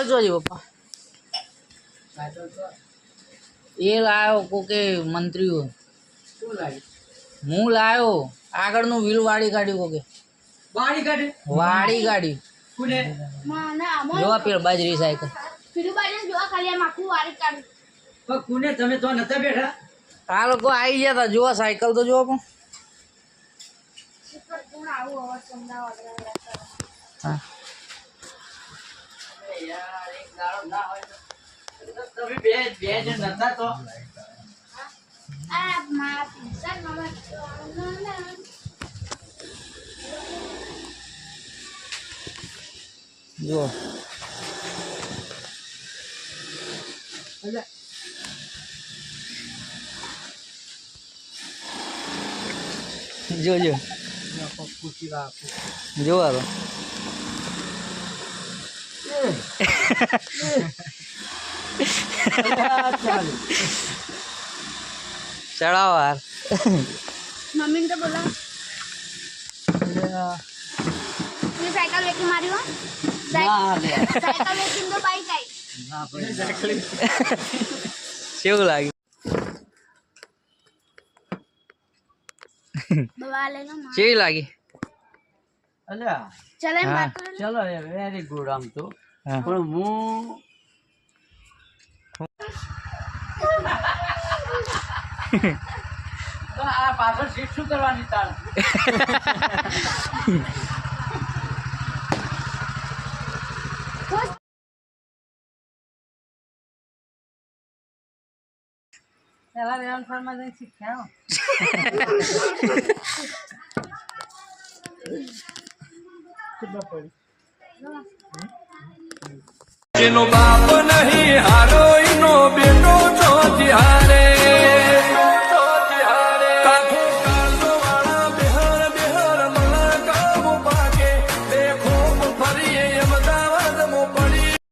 જોજી પપ્પા એ લાયો કોકે મંત્રીઓ હું લાયો આગળનું વ્હીલ વાળી કાઢ્યું કોકે વાળી ગાડી જોવા પેલો બાજરી સાયકલ તમે તો નતા બેઠા આ લોકો આવી ગયા હતા જોવા સાયકલ તો જોવા પણ હા યાર એક દાડો ના હોય તમે બે જણ નતા તો જો જોજો જોવા તો ચડાવો યાર मम्मी ने तो बोला ये साइकिल लेके मारी हो साइकिल लेके तो बाइक आई કેવું લાગ્યું दबा लेना કેવી લાગી અલ્યા चले हाँ। बात करो ચલો વેરી ગુડ આમ તો હા પણ હું આ પાછળ સીટ શું કરવાની તાર પેલા રેલ ફાર્મમાં જઈને શીખ્યા જેનો બાપ નહીં